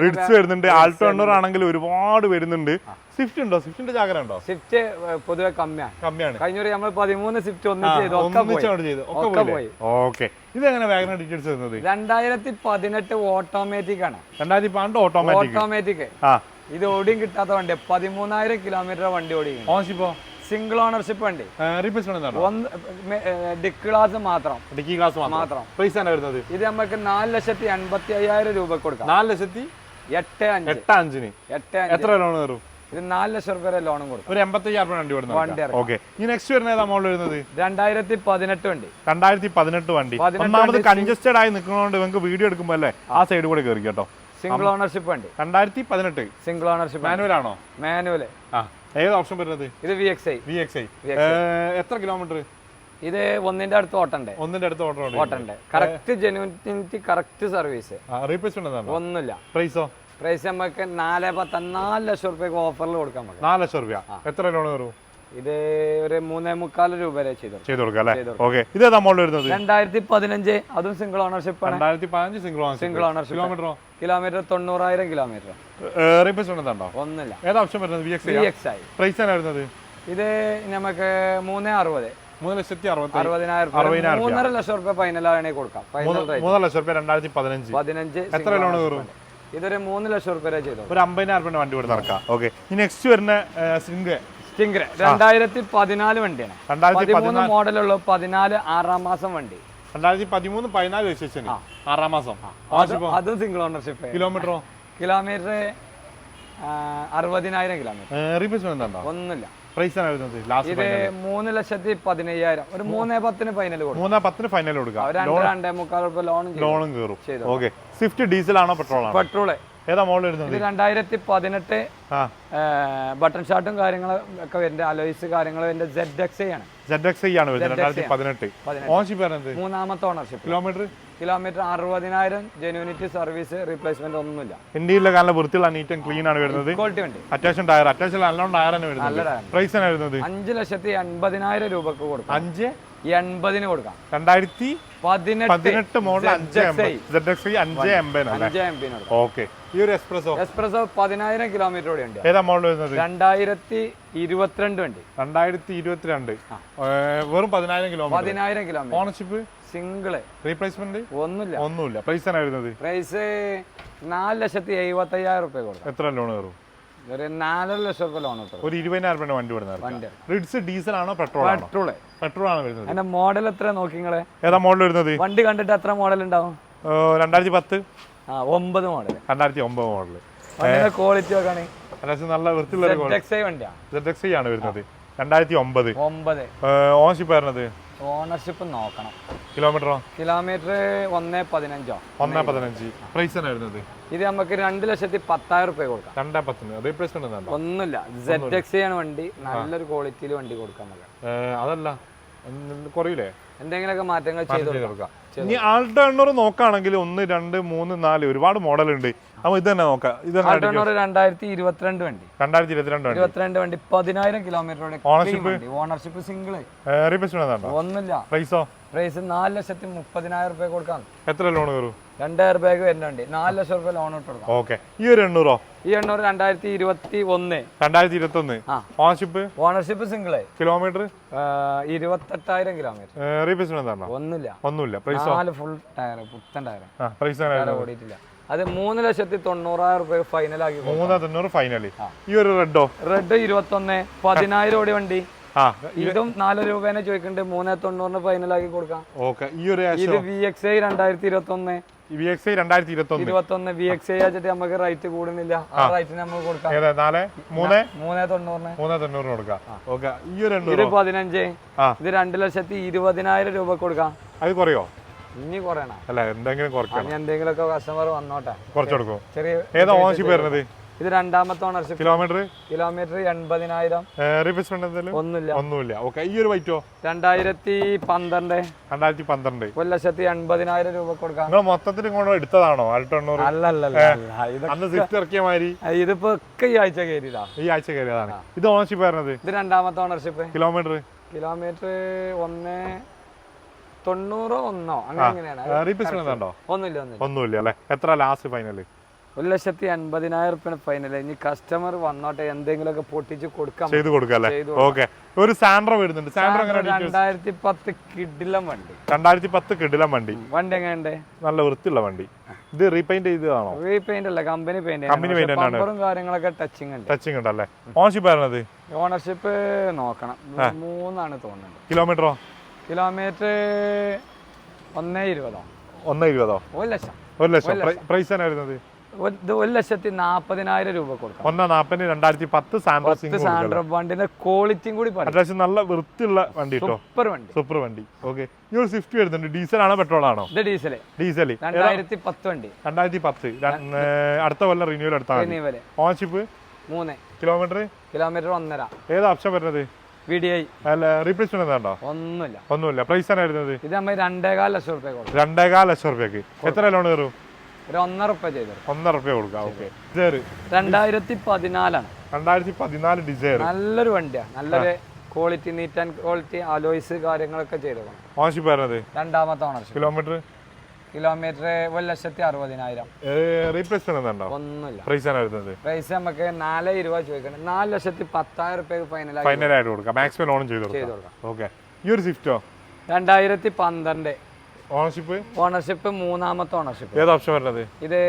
റിഡ്സ് വരുന്നുണ്ട്. ആൾട്ടോ എണ്ണൂർ ആണെങ്കിൽ ഒരുപാട് വരുന്നുണ്ട്. സ്വിഫ്റ്റ് ഉണ്ടോ? സ്വിഫ്റ്റിന്റെ ജാഗ്രത ഉണ്ടോ? സ്വിഫ്റ്റ് പൊതുവെ കമ്മിയാണ്. കഴിഞ്ഞൊരു നമ്മൾ 13 സ്വിഫ്റ്റ് ഒന്നിച്ച് പോയി. ഓക്കെ. ഇതെങ്ങനെ വാഗ്നർ ഡീറ്റെയിൽസ് വരുന്നത്? 2018 ഓട്ടോമാറ്റിക് ആണ്. 2012 ഓട്ടോമാറ്റിക്. ഇത് ഓടിയും കിട്ടാത്ത വണ്ടി. 13,000 കിലോമീറ്റർ വണ്ടി ഓടി. സിംഗിൾ ഓണർഷിപ്പ് വണ്ടി. ഡിക്ക് ക്ലാസ് മാത്രം. പ്രൈസ് ആണ് വരുന്നത്. ഇത് നമുക്ക് 4,85,000 രൂപ കൊടുക്കാം. 4,85,000 എത്ര ലോൺ കയറും? ഇത് 4 ലക്ഷം രൂപ വരെ ലോണും കൊടുക്കും. ഒരു 85,000 വണ്ടി നെക്സ്റ്റ് വരുന്ന ഏതാ മോഡൽ വരുന്നത്? 2018 വണ്ടി. 2018 വണ്ടി. ഒന്നാമത് കൺജസ്റ്റഡ് ആയി നിൽക്കുന്നതുകൊണ്ട് നിങ്ങൾക്ക് വീഡിയോ എടുക്കുമ്പോൾ അല്ലേ ആ സൈഡ് കൂടെ കയറി കേട്ടോ. സിംഗിൾ ഓണർഷിപ്പ് വണ്ടി. 2018 സിംഗിൾ ഓണർഷിപ്പ്. മാനുവൽ ആണോ? മാനുവൽ. ഏത് ഓപ്ഷൻ വരുന്നത്? ഇത് VXI. എത്ര കിലോമീറ്റർ? ഇത് ഒന്നിന്റെ അടുത്ത് ഓട്ടണ്ടേ? ഓട്ടണ്ടേ. Correct genuinity, correct service. Replacement ഒന്നുമില്ല. പ്രൈസോ? പ്രൈസ് നമുക്ക് 4 ലക്ഷം രൂപയ്ക്ക് ഓഫറിൽ കൊടുക്കാൻ പറ്റും. 4 ലക്ഷം രൂപ. എത്ര ലോൺ കയറും? ഇത് ഒരു 3.25 രൂപ വരെ ചെയ്തു കൊടുക്കാം അല്ലേ? ഓക്കെ. ഇതേതാ മോഡൽ വരുന്നത്? 2015 അതും സിംഗിൾ ഓണർഷിപ്പ് ആണ്. 2015 single ownership. Kilometre 90,000 kilometre. Replacement ഉണ്ടോ? ഒന്നുമില്ല. ഏതാ ഓപ്ഷൻ വരുന്നത്? VXI. പ്രൈസ് ആണ് വരുന്നത്. ഇത് നമുക്ക് 3.60. 3,60,000. 3.5 ലക്ഷം രൂപ ഫൈനലാണ് കൊടുക്കാം. 3 ലക്ഷം രൂപ 2015. എത്ര ലോൺ കയറും? ഇതൊരു 3 ലക്ഷം രൂപ വരെ ചെയ്തു. ഒരു 50,000 വണ്ടി കൂടെ നടക്കാം. ഓക്കെ. നെക്സ്റ്റ് വരുന്ന സ്റ്റിംഗർ 2014 വണ്ടിയാണ്. 13 മോഡലുള്ള 14 6ാം മാസം വണ്ടി. 2013 14 രജിസ്ട്രേഷൻ 6ാം മാസം. അതും single ownership. Kilometre 60,000 kilometre. Replacement ഉണ്ടോ? ഒന്നുമില്ല. പ്രൈസ് ആണ് വരുന്നത്. ഇത് 3,15,000. ഒരു 3.10 ഫൈനൽ കൊടുക്കും. 3.10 ഫൈനൽ കൊടുക്കാം. 2.25 രൂപ ലോണും കയറും. ഓക്കെ. സ്വിഫ്റ്റ് ഡീസൽ ആണോ പെട്രോൾ ആണോ? പെട്രോൾ. ഏതാ മോഡൽ വരുന്നത്? ഇത് 2018 ആ ബട്ടൺ ഷാട്ടും കാര്യങ്ങളും ഒക്കെ വരുന്നുണ്ട്. അലോയ്സ് കാര്യങ്ങൾ വരുന്നത് ZXi ആണ്. ZXi ആണ് വരുന്നത് 2018. ഓണർഷിപ്പ് വരുന്നത് മൂന്നാമത്തെ ownership. Kilometre 60,000 genuinity service replacement ഒന്നുമില്ല. ഇന്ത്യയിലെ നല്ല വൃത്തിയുള്ള നീറ്റ് ആൻഡ് ക്ലീൻ ആണ് വരുന്നത്. ക്വാളിറ്റി വണ്ടി. അത്യാവശ്യം ടയർ നല്ലോണം ടയർ തന്നെ വരുന്നത്. പ്രൈസ് ആണ് വരുന്നത് 5,80,000 രൂപക്ക് കൊടുക്കാം. 5,80,000 കൊടുക്കാം. 2018 മോഡൽ 580 ZXi 580. ഓക്കെ. ഈ ഒരു എക്സ്പ്രസോ 10,000 കിലോമീറ്റർ കൂടെ ഉണ്ട്. ഏതാ മോഡൽ വരുന്നത്? 2022 വണ്ടി. 2022 വെറും 10,000 കിലോമീറ്റർ. Ownership single. റീപ്ലേസ്മെന്റ് ഒന്നുമില്ല. പ്രൈസ് ആണ് വരുന്നത്. പ്രൈസ് 4,75,000 രൂപ കൊടുക്കാം. എത്ര ലോൺ കയറും? ഒരു 4 ലക്ഷം രൂപ ലോൺ കിട്ടും. ഒരു 20,000 രൂപ വണ്ടി വിടുന്നത്. റിഡ്സ് ഡീസൽ ആണോ പെട്രോൾ ആണ് വരുന്നത്? അതിന്റെ മോഡൽ എത്ര നോക്കിങ്ങളെ? ഏതാ മോഡൽ വരുന്നത്? വണ്ടി കണ്ടിട്ട് എത്ര മോഡൽ ഉണ്ടാവും? 2010. 9 മോഡൽ. 2009 മോഡൽ. ക്വാളിറ്റി നോക്കാണ്. നല്ല വൃത്തിയുള്ള ZXi ആണ് വരുന്നത്. 2009. ഓണർഷിപ്പ് വരുന്നത്? ഓണർഷിപ്പ് നോക്കണം. കിലോമീറ്ററോ? കിലോമീറ്റർ 1,15. 1,15. പ്രൈസ് ആണ് വരുന്നത്? ഇത് നമുക്ക് 2,10,000 രൂപ കൊടുക്കാം. 2,10. റീപ്ലേസ്മെന്റ് ഒന്നുമില്ല. ZXi ആണ് വണ്ടി. നല്ലൊരു ക്വാളിറ്റിയിൽ വണ്ടി കൊടുക്കാൻ. അതല്ല കുറയില്ലേ? എന്തെങ്കിലുമൊക്കെ മാറ്റങ്ങൾ ചെയ്ത് കൊടുക്കാം. ഇനി ആൾട്ടോ എണ്ണൂറ് നോക്കുകയാണെങ്കിൽ 1, 2, 3, 4 ഒരുപാട് മോഡൽ ഉണ്ട്. അപ്പൊ ഇത് തന്നെ നോക്കാം. 2022 വണ്ടി. 2022 വണ്ടി 10,000 കിലോമീറ്റർ. Ownership single. റീപ്ലേസ്മെന്റ് ഒന്നുമില്ല. പ്രൈസോ? പ്രൈസ് 4,30,000 രൂപ കൊടുക്കാം. എത്ര ലോൺ കയറും? 2,000 രൂപയ്ക്ക് വരുന്നുണ്ട്. 4 ലക്ഷം രൂപ ലോൺ ഇട്ട് കൊടുക്കാം. ഓക്കെ. ഈ ഒരു 800? ഈ 800 2021. 2021. Ownership? Ownership single. Kilometre 28,000 kilometre. Replacement ഒന്നുമില്ല. പ്രൈസോ? 4 ഫുൾ ടയർ, പുത്തൻ ടയർ. പ്രൈസ് ഓടിയിട്ടില്ല. അത് 3,90,000 രൂപ ഫൈനൽ ആക്കി. 3,90,000 ഫൈനലി. ഈ ഒരു റെഡ് 21. 10,000 ഓടി വണ്ടി. ഇതും 4 രൂപേനെ ചോദിക്കുന്നുണ്ട്. 3,90,000 ഫൈനൽ ആക്കി കൊടുക്കാം. ഇത് VXi 2021. VXi 2021. VXi ആയിട്ട് നമുക്ക് റേറ്റ് കൂടുന്നില്ല. ആ റേറ്റിന് നമുക്ക് കൊടുക്കാം. 3,90,000 കൊടുക്കാം. ഈ ഒരു 15. ഇത് 2,20,000 രൂപ കൊടുക്കാം. അത് കുറയോ? ഇനി കുറയണം. അല്ല എന്തെങ്കിലും കുറയ്ക്കണം. എന്തെങ്കിലുമൊക്കെ കസ്റ്റമർ വന്നോട്ടെ. കുറച്ച് കൊടുക്കും. ചെറിയ ഏതാ ഓണർഷിപ്പ് വരുന്നത്? ഇത് 2ാമത്തെ ഓണർഷിപ്പ്. കിലോമീറ്റർ 80,000. റീപ്ലേസ്മെന്റ് ഒന്നുമില്ല. ഓക്കെ. ഈ ഒരു വൈറ്റോ? 2012. 2012. 1,80,000 രൂപ കൊടുക്കാം. നിങ്ങൾ മൊത്തത്തിൽ ഇങ്ങോട്ട് എടുത്തതാണോ? അന്ന് സ്വിഫ്റ്റ് ഇറക്കിയ മാതിരി ഇതിപ്പോ ഈ ആഴ്ച കയറിയതാ. ഈ ആഴ്ച കയറിയതാണ്. ഇത് ഓണർഷിപ്പ് വരുന്നത്? ഇത് 2ാമത്തെ ഓണർഷിപ്പ്. കിലോമീറ്റർ 1,90,000 അങ്ങനെയാണ്. റീപ്ലേസ്മെന്റ് ഉണ്ടോ? ഒന്നുമില്ല അല്ലേ? എത്ര ലാസ്റ്റ് ഫൈനൽ? 1,80,000 രൂപ ഫൈനൽ. ഇനി കസ്റ്റമർ വന്നോട്ടെ, എന്തെങ്കിലുമൊക്കെ പൊട്ടിച്ച് കൊടുക്കാം. ചെയ്ത് കൊടുക്കാം. ഓക്കെ. ഒരു സാൻഡ്രോ വരുന്നുണ്ട്. സാൻഡ്രോ 2010 കിഡിലം വണ്ടി. 2010 കിഡിലം വണ്ടി. വണ്ടി എങ്ങനെയുണ്ട്? നല്ല വൃത്തിയുള്ള വണ്ടി. ഇത് റീപെയിന്റ് ചെയ്തതാണോ? റീപെയിന്റ് അല്ല, കമ്പനി പെയിന്റ്. കാര്യങ്ങളൊക്കെ ടച്ചിങ് ഉണ്ടല്ലേ? ഓണർഷിപ്പ് വരുന്നത്? ഓണർഷിപ്പ് നോക്കണം. 3 ആണ് തോന്നുന്നത്. കിലോമീറ്ററോ? കിലോമീറ്റർ 1,20,000. 1 ലക്ഷം. 1 ലക്ഷം. പ്രൈസ് ആണ് വരുന്നത്? 1,40,000 രൂപ കൊടുക്കാം. 1,40,000. 2010 സാൻഡ്രോ വണ്ടിന്റെ ക്വാളിറ്റിയും കൂടി അത്യാവശ്യം നല്ല വൃത്തിയുള്ള വണ്ടി. സൂപ്പർ വണ്ടി. ഓക്കെ. ഈ ഒരു സ്വിഫ്റ്റ് വരുന്നുണ്ട്. ഡീസൽ ആണോ പെട്രോൾ ആണോ? ഇത് ഡീസൽ. 2010 വണ്ടി. 2010. അടുത്ത കൊല്ലം റിന്യൂവൽ എടുത്താണ്. ഓണർഷിപ്പ് 3. കിലോമീറ്റർ 1.5. ഏതാ ഓപ്ഷൻ വരുന്നത്? VDI. അല്ല റീപ്ലേസ്മെന്റ് ഉണ്ടോ? ഒന്നുമില്ല. പ്രൈസ് ആണ് വരുന്നത്? ഇത് നമ്മൾ 2,15 ലക്ഷം രൂപ. 2,15 ലക്ഷം രൂപയ്ക്ക് എത്ര ലോൺ കയറും? ഒരു 1.5 രൂപ ചെയ്തു. 1.5 രൂപ കൊടുക്കാം. ഓക്കെ. 2014. 2014 ഡിസൈർ. നല്ലൊരു വണ്ടിയാണ്. നല്ലൊരു quality, neat and quality, alloys കാര്യങ്ങളൊക്കെ ചെയ്തു. ഓണർഷിപ്പ് വരുന്നത്? 2ാമത്തെ ഓണർഷിപ്പ്. കിലോമീറ്റർ 1,60,000. റീപ്ലേസ്മെന്റ് ഉണ്ടോ? ഒന്നുമില്ല. പ്രൈസ് ആണ് വരുന്നത്? പ്രൈസ് നമുക്ക് 4,20,000 ചോദിക്കണം. 4,10,000 രൂപ ഫൈനലായിട്ട് കൊടുക്കാം. മാക്സിമം ലോണും ചെയ്ത് കൊടുക്കാം. ഓക്കെ. ഈ ഒരു സ്വിഫ്റ്റോ? 2012. ഓണർഷിപ്പ് 3ാമത്തെ ഓണർഷിപ്പ്. ഏത് ഓപ്ഷൻ വരുന്നത്? ഇത്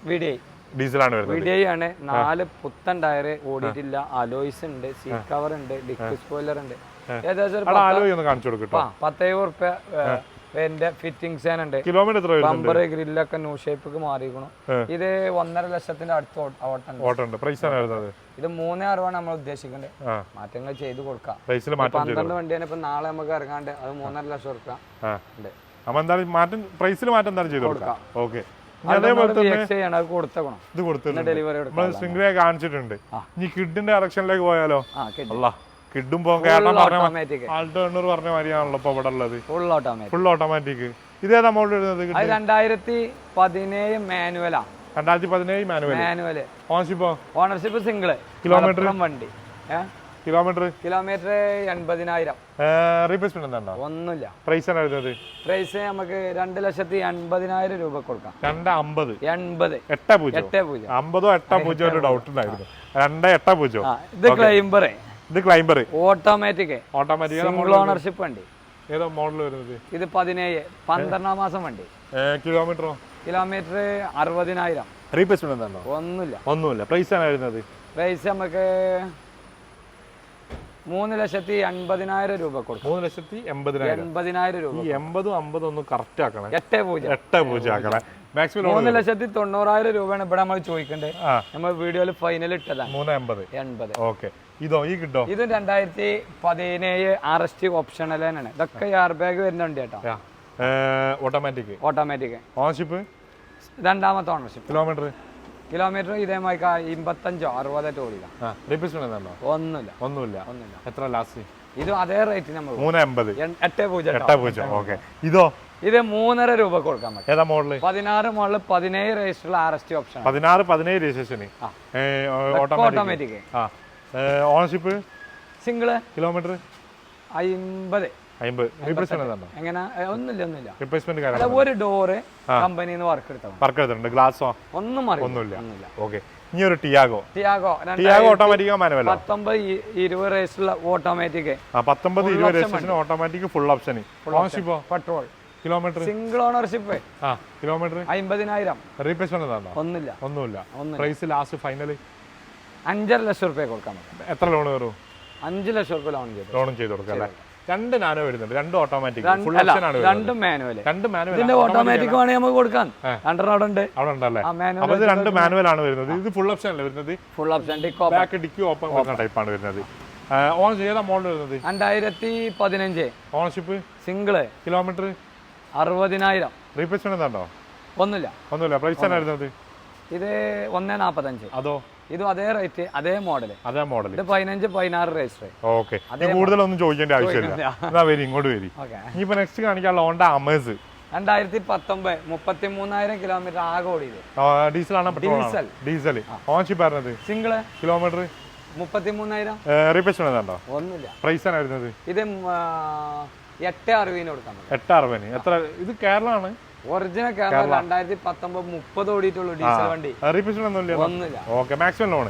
VDI. ഡീസലാണ് വരുന്നത്. VDI ആണ്. 4 പുത്തൻ ടയർ, ഓടിയിട്ടില്ല. അലോയ്സ് ഉണ്ട്, സീറ്റ് കവർ ഉണ്ട്, ഡിസ്ക് സ്പോയിലർ ഉണ്ട്. ഏകദേശം 10,000 രൂപ ഫിറ്റിംഗ്സ് ഉണ്ട്. കിലോമീറ്റർ ബമ്പർ ഗ്രില്ലൊക്കെ ന്യൂ ഷേപ്പ് മാറിയിരിക്കണം. ഇത് 1.5 ലക്ഷത്തിന്റെ അടുത്ത് ഓട്ടം. പ്രൈസ് ആണ് വരുന്നത്? ഇത് 3,60,000 നമ്മൾ ഉദ്ദേശിക്കേണ്ടത്. മാറ്റങ്ങൾ ചെയ്ത് കൊടുക്കാം. 12 വണ്ടിയാണ്. ഇപ്പൊ നാളെ നമുക്ക് ഇറങ്ങാണ്ട് അത് 3.5 ലക്ഷം രൂപ ഉണ്ട്. പ്രൈസിൽ മാറ്റം എന്തായാലും ചെയ്ത് കൊടുക്കാം. ഓക്കെ. അതേപോലെ തന്നെ കൊടുത്തേക്കണം ഇത് കൊടുത്തിട്ടുണ്ട് ഡെലിവറി നമ്മൾ സ്പ്രിംഗ് കാണിച്ചിട്ടുണ്ട് ഇനി കിഡിന്റെ ഡയറക്ഷനിലേക്ക് പോയാലോ അല്ല കിഡും പോകും കാരണം ആൾട്ടോ 800 പറഞ്ഞ മാതിരിയാണല്ലോ ഇപ്പൊ ഇവിടെ ഉള്ളത് ഫുൾ ഓട്ടോമാറ്റിക് ഇതേതാ മോഡൽ വരുന്നത് 2017 മാനുവലാ 2017 മാനുവൽ ഓണർഷിപ്പ് സിംഗിള് കിലോമീറ്റർ വണ്ടി കിലോമീറ്റർ 80,000 റീപ്ലേസ്മെന്റ് എന്താ ഒന്നുമില്ല പ്രൈസ് ആണ് വരുന്നത് പ്രൈസ് നമുക്ക് 2,80,000 രൂപ കൊടുക്കാം 250 80 8 50 8 ഒരു ഡൗട്ട് ഉണ്ടായിരുന്നു 280 ഇത് ക്ലൈംബർ ഇത് ക്ലൈംബർ ഓട്ടോമാറ്റിക് സിംഗിൾ ഓണർഷിപ്പ് വണ്ടി ഏതാ മോഡൽ വരുന്നത് ഇത് 12 മാസം വണ്ടി കിലോമീറ്ററോ കിലോമീറ്റർ 60,000 റീപ്ലേസ്മെന്റ് എന്താ ഒന്നുമില്ല പ്രൈസ് ആണ് വരുന്നത് പ്രൈസ് നമുക്ക് 3,80,000 രൂപ കൊടുക്കും 3,80,000 രൂപ ഈ 80 50 ഒന്ന് കറക്റ്റ് ആക്കണം 8,000 ആക്കണേ മാക്സിമം 3,90,000 രൂപയാണ് ഇവിടെ നമ്മൾ ചോദിക്കണ്ടേ നമ്മൾ വീഡിയോയിൽ ഫൈനൽ ഇട്ടതാണ് 380 ഓക്കെ ഇതോ ഈ കിട്ടോ ഇത് 2017 RST ഓപ്ഷണൽ തന്നെയാണ് ഇതൊക്കെ എയർ ബാഗ് വരുന്നുണ്ട് കേട്ടോ ഓട്ടോമാറ്റിക് ഓണർഷിപ്പ് രണ്ടാമത്തെ ഓണർഷിപ്പ് കിലോമീറ്റർ ഇതേമായി 55-60 ഓടിക്കാം റീപ്ലേസ്മെന്റ് ഒന്നുമില്ല എത്ര ലാസ്റ്റ് ഇത് അതേ റേറ്റ് നമ്മൾ 380 8,000 ഓക്കെ ഇതോ ഇത് 3.5 രൂപ കൊടുക്കാൻ പറ്റും ഏതാ model 16 model 17 register RST option 17 registration automatic ownership single kilometre 50 replacement എങ്ങനെ ഒന്നുമില്ല റീപ്ലേസ്മെന്റ് ഒരു ഡോറ് കമ്പനിന്ന് വർക്ക് എടുത്തിട്ടുണ്ട് ഗ്ലാസോ ഒന്നുമില്ല ഓക്കെ ഇനി ഒരു Tiago automatic manual 19-20 register automatic 19-20 registration automatic full option ഓണർഷിപ്പോ petrol kilometre single ownership kilometre 50,000 replacement ഒന്നുമില്ല പ്രൈസ് ലാസ്റ്റ് ഫൈനൽ 5.5 ലക്ഷം രൂപ കൊടുക്കാൻ പറ്റും എത്ര ലോൺ വരും 5 ലക്ഷം രൂപ ലോൺ ചെയ്ത് കൊടുക്കാം അല്ലേ 2 നാനോ വരുന്നുണ്ട് 2 ഓട്ടോമാറ്റിക് ഫുൾ അല്ല, ഓപ്ഷൻ ആണ് രണ്ട് മാനുവൽ ഇതിന്റെ ഓട്ടോമാറ്റിക് വേണമെങ്കിൽ നമുക്ക് കൊടുക്കാൻ അവിടെ ഉണ്ടല്ലേ അപ്പൊ ഇത് 2 മാനുവൽ ആണ് വരുന്നത് ഇത് ഫുൾ ഓപ്ഷൻ അല്ലേ വരുന്നത് full option back dicky open കൊടുക്കുന്ന ടൈപ്പ് ആണ് വരുന്നത് ഓൺ ചെയ്ത മോഡൽ വരുന്നത് 2015 ഓണർഷിപ്പ് സിംഗിള് കിലോമീറ്റർ 60,000 റീപ്ലേസ്മെന്റ് ഉണ്ടോ ഒന്നുമില്ല പ്രൈസ് ആണ് വരുന്നത് ഇത് 1.45 അതോ ഇതും അതേ റേറ്റ് അതേ മോഡൽ ഇത് 15-16 രജിസ്റ്റർ ഓക്കെ കൂടുതലൊന്നും ചോദിക്കേണ്ട ആവശ്യമില്ല എന്നാ വരി ഇങ്ങോട്ട് വരി ഇനിയിപ്പോ നെക്സ്റ്റ് കാണിക്കാനുള്ള ഹോണ്ട അമേസ് 2019 33,000 കിലോമീറ്റർ ആകെ ഓടിയത് ഡീസൽ ഓണർഷിപ്പ് പറഞ്ഞത് സിംഗിള് കിലോമീറ്റർ 33,000 റീപ്ലേസ്മെന്റ് ഉണ്ടോ ഒന്നുമില്ല പ്രൈസ് ആണ് വരുന്നത് ഇത് 860 കൊടുക്കാൻ 860 എത്ര ഇത് കേരള ആണ് ഒറിജിനൽ കേരള 2019 30 ഓടിയിട്ടുള്ളൂ ഡീസൽ വണ്ടി ഒന്നുമില്ല ഓക്കെ മാക്സിമം ലോൺ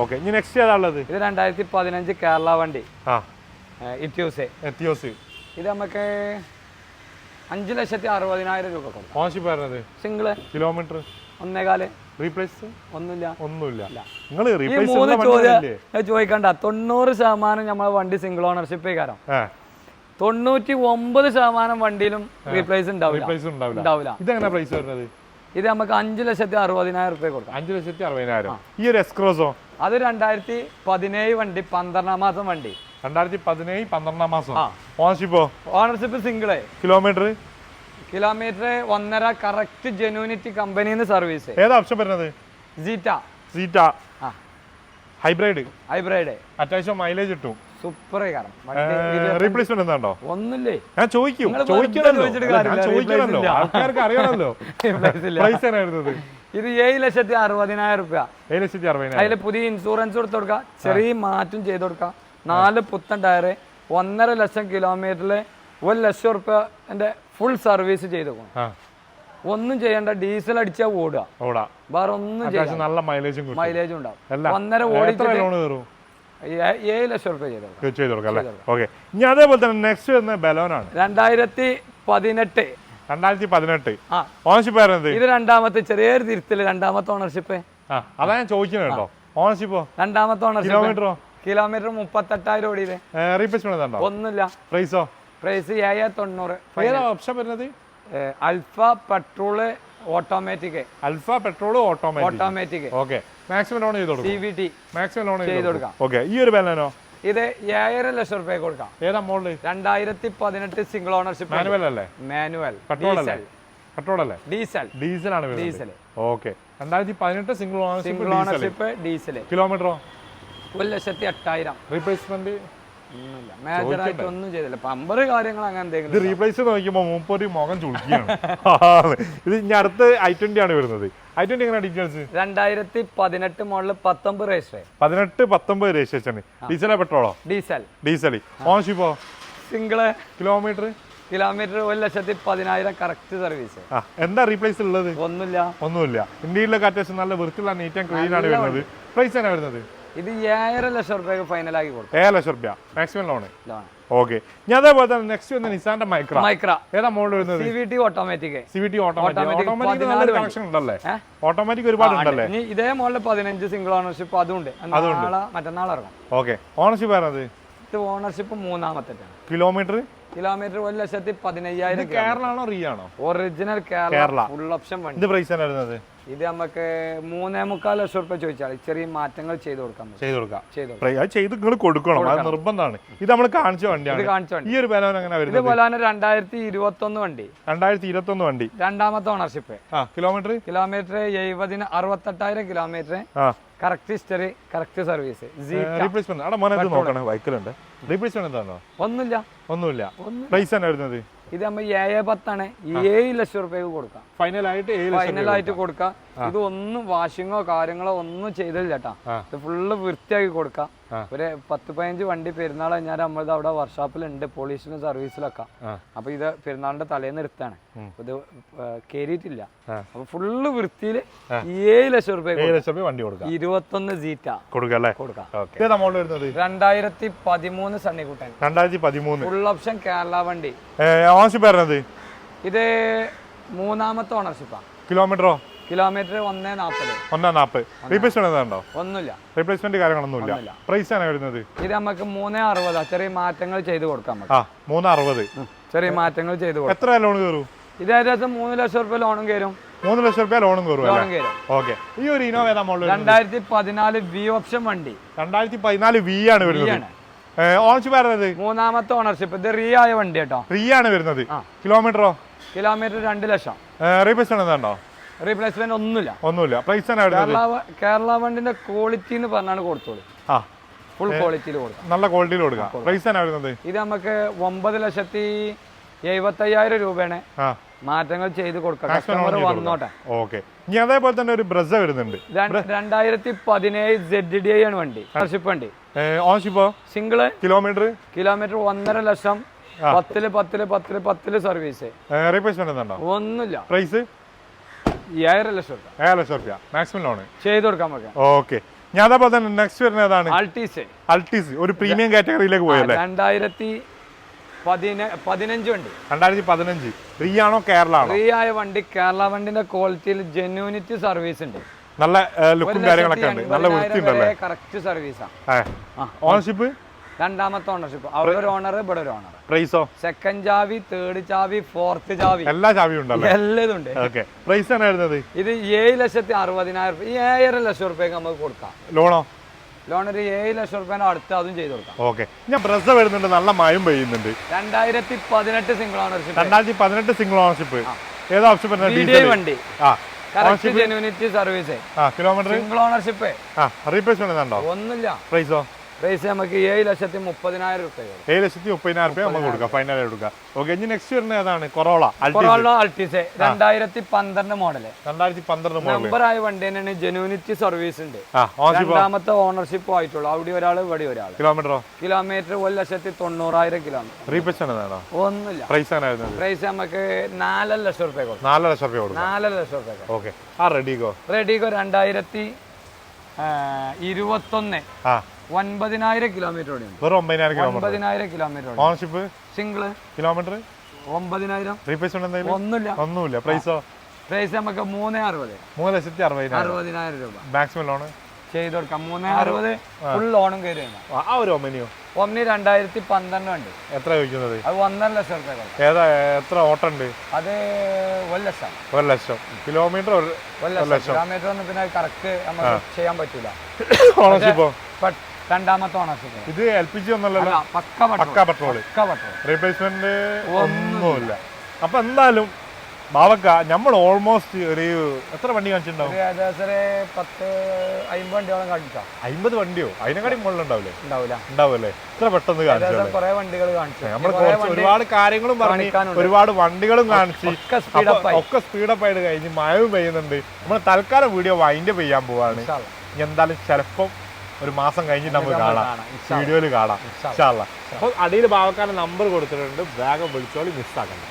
ഓക്കെ ഇനി നെക്സ്റ്റ് ഏതാ ഉള്ളത് ഇത് 2015 കേരള വണ്ടി എത്തിയോസ് ഇത് നമുക്ക് 5,60,000 രൂപ കൊടുക്കും ഓണർഷിപ്പ് വരുന്നത് സിംഗിള് കിലോമീറ്റർ 1.25 റീപ്ലേസ് ഒന്നുമില്ല നിങ്ങൾ ഈ 3 ചോദ്യം ചോദിക്കണ്ട 90% നമ്മളെ വണ്ടി സിംഗിൾ ഓണർഷിപ്പ് കാരണം 99% വണ്ടിയിലും റീപ്ലേസ് ഉണ്ടാവില്ല ഇതെങ്ങനെ പ്രൈസ് വരുന്നത് ഇത് നമുക്ക് 5,60,000 രൂപ കൊടുക്കാം 5,60,000 ഈ ഒരു എക്സ്ക്രോസോ അത് 2017 വണ്ടി 12 മാസം വണ്ടി 2017 12 മാസം ownership single kilometre 1.5 correct genuinity കമ്പനിന്ന് സർവീസ് ഏതാ ഓപ്ഷൻ വരുന്നത് സീറ്റ ഹൈബ്രിഡ് അത്യാവശ്യം മൈലേജ് കിട്ടും സൂപ്പർ റീപ്ലേസ്മെന്റ് എന്താണ്ടോ ഒന്നുമില്ലേ ഞാൻ ചോദിക്കണല്ലോ ആൾക്കാർക്ക് അറിയണല്ലോ പ്രൈസ് വരുന്നത് ഇത് 7,60,000 രൂപ 7,60,000 അതിൽ പുതിയ ഇൻഷുറൻസ് കൊടുത്തു കൊടുക്കാം ചെറിയ മാറ്റം ചെയ്ത് കൊടുക്കാം 4 പുത്തൻ ടയർ 1.5 ലക്ഷം കിലോമീറ്ററിൽ 1 ലക്ഷം റുപ്യന്റെ ഫുൾ സർവീസ് ചെയ്ത് കൊടുക്കും ഒന്നും ചെയ്യണ്ട ഡീസൽ അടിച്ചാൽ ഓടുക വേറെ ഒന്നും ചെയ്യാം നല്ല മൈലേജും ഉണ്ടാവും 1.5 ഓടിച്ചിട്ട് 7 ലക്ഷം റുപ്യ ചെയ്ത് കൊടുക്കാം ഓക്കെ ഇനി അതേപോലെ തന്നെ നെക്സ്റ്റ് വരുന്ന ബലോനാണ് 2018 ഓണർഷിപ്പ് ആയിരുന്നത് ഇത് രണ്ടാമത്തെ ചെറിയൊരു തിരുത്തല് രണ്ടാമത്തെ ഓണർഷിപ്പ് അതാ ഞാൻ ചോദിക്കുന്നത് കേട്ടോ ഓണർഷിപ്പോ രണ്ടാമത്തെ ഓണർഷിപ്പ് കിലോമീറ്റർ 38,000 ഓടിയത് റീപ്ലേസ്മെന്റ് ഒന്നുമില്ല പ്രൈസോ പ്രൈസ് 7,90 ഓപ്ഷൻ വരുന്നത് alpha petrol automatic okay maximum loan ചെയ്ത് കൊടുക്കാം CVT മാക്സിമം ലോൺ ചെയ്ത് കൊടുക്കാം ഓക്കെ ഈ ഒരു ബലോനോ ഇത് 7.5 ലക്ഷം രൂപ കൊടുക്കാം ഏതാ മോഡല് 2018 സിംഗിൾ ഓണർഷിപ്പ് മാനുവൽ അല്ലേ മാനുവൽ പെട്രോൾ അല്ലേ? ഡീസലാണ് diesel. Okay. 2018 single ownership diesel. കിലോമീറ്ററോ? 1,08,000. റീപ്ലേസ്മെന്റ് ഒന്നുമില്ല, മേജറായിട്ട് ഒന്നും ചെയ്തില്ല. പമ്പർ കാര്യങ്ങൾ അങ്ങനെ എന്തെങ്കിലും. ഇത് റീപ്ലേസ് നോക്കുമ്പോൾ മൂപ്പര് മുഖം ചുളിക്കുകയാണ്. ഇത് ഇനി അടുത്ത i20 ആണ് വരുന്നത്. i20 എങ്ങനെ ഡീറ്റെയിൽസ്? 2018 model 19 register. 18-19 രജിസ്ട്രേഷൻ. ഡീസലോ പെട്രോളോ? ഡീസൽ. ഓണർഷിപ്പോ? സിംഗിള്. Kilometre 1,10,000 correct service. എന്താ റീപ്ലേസ് ഉള്ളത്? ഒന്നുമില്ല. ഇന്ത്യയിലൊക്കെ അത്യാവശ്യം നല്ല വൃത്തിയുള്ള നീറ്റ് ആൻഡ് ക്ലീൻ ആണ് വരുന്നത്. പ്രൈസ് ആണ് വരുന്നത്? ഇത് 7,00,000 രൂപയ്ക്ക് ഫൈനലാക്കി കൊടുക്കും. 7,00,000 രൂപ മാക്സിമം ലോൺ. ഓക്കെ. ഞാൻ അതേപോലെ തന്നെ നെക്സ്റ്റ് വന്ന നിസാന്റെ മൈക്ര. ഏതാ മോഡൽ വരുന്നത്? CVT automatic. ഓട്ടോമാറ്റിക് കണക്ഷൻ ഉണ്ടല്ലേ? ഓട്ടോമാറ്റിക് ഒരുപാട് ഉണ്ടല്ലേ? ഇതേ മോഡൽ 15 സിംഗിൾ ഓണർഷിപ്പ് അതുണ്ട്. മറ്റന്നാൾ ഇറങ്ങും. ഓക്കെ. ഓണർഷിപ്പ് വരുന്നത്? ഇത് ഓണർഷിപ്പ് മൂന്നാമത്തെ. കിലോമീറ്റർ 1,15,000. കേരള ആണോ റീ ആണോ? ഒറിജിനൽ കേരള ഫുൾ ഓപ്ഷൻ വണ്ടി. ഇത് പ്രൈസ് ആണ് വരുന്നത്? ഇത് നമുക്ക് 3,400,000 രൂപ ചോദിച്ചാൽ ചെറിയ മാറ്റങ്ങൾ ചെയ്ത് കൊടുക്കാം. ചെയ്ത് നിങ്ങൾ കൊടുക്കണം, അത് നിർബന്ധമാണ്. ഇത് നമ്മൾ കാണിച്ച വണ്ടിയാണ്. ഈ ഒരു ബലോൻ എങ്ങനെ വരുന്നത്? ഇത് ബലോൻ 2021 വണ്ടി. 2021 വണ്ടി. രണ്ടാമത്തെ ownership. Kilometre 68,000 kilometre. Correct history, correct service. Replacement അവിടെ മോനെ നോക്കണം. ബൈക്കിലുണ്ട് റീപ്ലേസ്മെന്റ് എന്താണോ? ഒന്നുമില്ല. പ്രൈസ് ആണ് വരുന്നത്? ഇത് നമ്മൾ 7,10 ആണ്. 7,00,000 രൂപയ്ക്ക് കൊടുക്കാം. ഫൈനലായിട്ട് കൊടുക്കാം. ഇത് ഒന്നും വാഷിങ്ങോ കാര്യങ്ങളോ ഒന്നും ചെയ്തില്ല കേട്ടാ. ഇത് ഫുള്ള് വൃത്തിയാക്കി കൊടുക്കാം. ഒരു 10-15 വണ്ടി പെരുന്നാൾ കഴിഞ്ഞാൽ നമ്മളത് അവിടെ വർക്ക്ഷോപ്പിലുണ്ട്, പോളീസിലും സർവീസിലൊക്കെ. അപ്പൊ ഇത് പെരുന്നാളിന്റെ തലേന്ന് എടുത്താണ്. ഇത് കേറിയിട്ടില്ല. അപ്പൊ ഫുള്ള് വൃത്തിയില് 7,00,000 രൂപ വണ്ടി കൊടുക്കാം. 21 സീറ്റ കൊടുക്കാം. 2013 സണ്ണിക്കുട്ടൻ. 2013 ഫുൾ ഓപ്ഷൻ കേരള വണ്ടി. ഇത് മൂന്നാമത്തെ ഓണർഷിപ്പാ. കിലോമീറ്ററോ? കിലോമീറ്റർ 1,40. റീപ്ലേസ്മെന്റ് ഒന്നുമില്ല. റീപ്ലേസ്മെന്റ് കാര്യങ്ങളൊന്നുമില്ല. പ്രൈസ് ആണ് വരുന്നത്? ഇത് നമുക്ക് 3,60. ചെറിയ മാറ്റങ്ങൾ ചെയ്ത് കൊടുക്കാം. 3,60 ചെറിയ മാറ്റങ്ങൾ ചെയ്ത് കൊടുക്കാം. എത്ര ലോൺ കയറും? ഇത് ഏകദേശം 3,00,000 രൂപ ലോണും കയറും. 3,00,000 രൂപ ലോണും കയറും. ഓക്കെ. ഈ ഒരു ഇനോവ ഏതാ മോഡൽ? 2014 വി ഓപ്ഷൻ വണ്ടി. 2014 വി ആണ് വരുന്നത്. ഓണർഷിപ്പ് വരുന്നത്? മൂന്നാമത്തെ ഓണർഷിപ്പ്. ഇത് റീ ആയ വണ്ടി കേട്ടോ. റീ ആണ് വരുന്നത്. കിലോമീറ്ററോ? കിലോമീറ്റർ 2,00,000. റീപ്ലേസ്മെന്റ് ഉണ്ടോ? റീപ്ലേസ്മെന്റ് ഒന്നുമില്ല. പ്രൈസ് ആണ് കേരള വണ്ടിന്റെ ക്വാളിറ്റി എന്ന് പറഞ്ഞാണ് കൊടുത്തോളൂ. ഫുൾ ക്വാളിറ്റിയിൽ കൊടുക്കാം. നല്ല ക്വാളിറ്റിയിൽ കൊടുക്കാം. പ്രൈസ് ആണ് വരുന്നത്? ഇത് നമുക്ക് 9,70,000 രൂപയാണ്. മാറ്റങ്ങൾ ചെയ്ത് കൊടുക്കാം. കസ്റ്റമർ വന്നോട്ടെ. ഓക്കെ. ഇനി അതേപോലെ തന്നെ ഒരു ബ്രസ വരുന്നുണ്ട്. 2017 ZDI ആണ് വണ്ടി. ഓണർഷിപ്പ് വണ്ടി. ഓണർഷിപ്പോ? സിംഗിള്. കിലോമീറ്റർ 1,50,000. 10 സർവീസ്. റീപ്ലേസ്മെന്റ് ഉണ്ടോ? ഒന്നുമില്ല. പ്രൈസ്? 7,00,000 രൂപ മാക്സിമം ലോൺ ചെയ്ത് കൊടുക്കാൻ. ഓക്കെ. ഞാൻ അതേപോലെ തന്നെ നെക്സ്റ്റ് വരുന്നത് ഏതാണ്? അൾട്ടീസ്. ഒരു പ്രീമിയം കാറ്റഗറിയിലേക്ക് പോയല്ലേ? 2015 വണ്ടി. 2015 റീ ആണോ കേരള ആണോ? റീ ആയ വണ്ടി. കേരള വണ്ടിന്റെ ക്വാളിറ്റിയിൽ ജെന്യൂനിറ്റി സർവീസ് ഉണ്ട്. നല്ല ലുക്കും കാര്യങ്ങളൊക്കെ ഉണ്ട്. നല്ല വൃത്തി ഉണ്ടല്ലേ? കറക്റ്റ് സർവീസാണ്. ഓണർഷിപ്പ്? രണ്ടാമത്തെ ഓണർഷിപ്പ്. അവിടെ ഒരു ഓണർ, ഇവിടെ ഒരു ഓണർ. പ്രൈസോ? സെക്കൻഡ് ചാവി, തേർഡ് ചാവി, ഫോർത്ത് ചാവി, എല്ലാ ചാവിയും ഉണ്ടല്ലോ. എല്ലാം ഉണ്ട്. ഓക്കെ. പ്രൈസ് ആണ് വരുന്നത്? ഇത് 7,60,000. 7,00,000 രൂപയ്ക്ക് നമുക്ക് കൊടുക്കാം. ലോണോ? ലോൺ ഒരു 7,00,000 രൂപ അടുത്ത് അതും ചെയ്ത് കൊടുക്കാം. ഓക്കെ. ഞാൻ ബ്രസ വരുന്നുണ്ട്. നല്ല മയം പെയ്യുന്നുണ്ട്. 2018 സിംഗിൾ ഓണർഷിപ്പ്. 2018 single ownership. ഏതാ ഓപ്ഷൻ വരുന്നത്? വണ്ടി. Correct genuinity service. Kilometre? Single ownership. Replacement ഉണ്ടോ? ഒന്നുമില്ല. പ്രൈസോ? പ്രൈസ് നമുക്ക് 7,30,000 രൂപ. 7,30,000 രൂപ നമുക്ക് കൊടുക്കാം. ഫൈനലായി കൊടുക്കാം. ഓക്കെ. ഇനി നെക്സ്റ്റ് വരുന്നത് ഏതാണ്? Corolla Altis. 2012 മോഡല്. 2012 നമ്പർ ആയ വണ്ടി തന്നെയാണ്. ജെന്യൂനിറ്റി സർവീസ് ഉണ്ട്. രണ്ടാമത്തെ ഓണർഷിപ്പ് ആയിട്ടുള്ളൂ. അവിടെ ഒരാള്, ഇവിടെ ഒരാള്. കിലോമീറ്ററോ? Kilometre 1,90,000 kilometre. റീപ്ലേസ്മെന്റ് ഒന്നുമില്ല. പ്രൈസ് നമുക്ക് 4,00,000 രൂപ കൊടുക്കാം. 4,00,000 രൂപ കൊടുക്കാം. 4,00,000 രൂപ. ഓക്കെ. Redigo 2021 9,000 kilometre. വെറും 9,000 kilometre. Ownership? Single. Kilometre 9,000. Replacement ഒന്നുമില്ല. പ്രൈസോ? പ്രൈസ് നമുക്ക് 3,60,000 രൂപ മാക്സിമം ലോൺ ചെയ്ത് കൊടുക്കാം. 3,60,000 ഫുൾ ലോണും കയറി. ആ ഒരു ഒമിനിയോ? ഒമ്നി 2012 വണ്ടി. എത്ര ചോദിക്കുന്നത്? അത് 1,50,000 രൂപ. ഏതാ? എത്ര ഓട്ടം ഉണ്ട്? അത് 1,00,000. 1,00,000 കിലോമീറ്റർ. 1,00,000 കിലോമീറ്റർ ഒന്നും പിന്നെ കറക്റ്റ് നമുക്ക് ചെയ്യാൻ പറ്റൂല. ഓണർഷിപ്പോ? രണ്ടാമത്തെ ഓണർഷിപ്പ്. ഇത് LPG ഒന്നല്ലല്ലോ? പക്ക പെട്രോൾ. റീപ്ലേസ്മെന്റ് ഒന്നുമില്ല. അപ്പൊ എന്തായാലും ബാവക്ക നമ്മൾ ഓൾമോസ്റ്റ് ഒരു എത്ര വണ്ടി കാണിച്ചിട്ടുണ്ടാവും? ഏകദേശം 50 വണ്ടിയോളം കാണിക്കാം. 50 വണ്ടിയോ? അതിനെക്കാട്ടി മുകളിലുണ്ടാവില്ലേ? ഉണ്ടാവൂലേ? ഇത്ര പെട്ടെന്ന് കാണിച്ചു. കുറെ വണ്ടികൾ കാണിച്ചു. നമ്മൾ ഒരുപാട് കാര്യങ്ങളും പറഞ്ഞു, ഒരുപാട് വണ്ടികളും കാണിച്ച് ഒക്കെ സ്പീഡപ്പ് ആയിട്ട് കഴിഞ്ഞ് മഴവും പെയ്യുന്നുണ്ട്. നമ്മൾ തൽക്കാലം വീഡിയോ വൈൻഡ് ചെയ്യാൻ പോവാണ്. എന്തായാലും ചിലപ്പം ഒരു മാസം കഴിഞ്ഞിട്ട് നമുക്ക് കാണാം, വീഡിയോയിൽ കാണാം. ഇൻഷാ അല്ലാഹ്. അപ്പോൾ അടിയിൽ ബാവക്കാരൻ്റെ നമ്പർ കൊടുത്തിട്ടുണ്ട്, വേഗം വിളിച്ചോളി, മിസ്സാക്കണ്ട.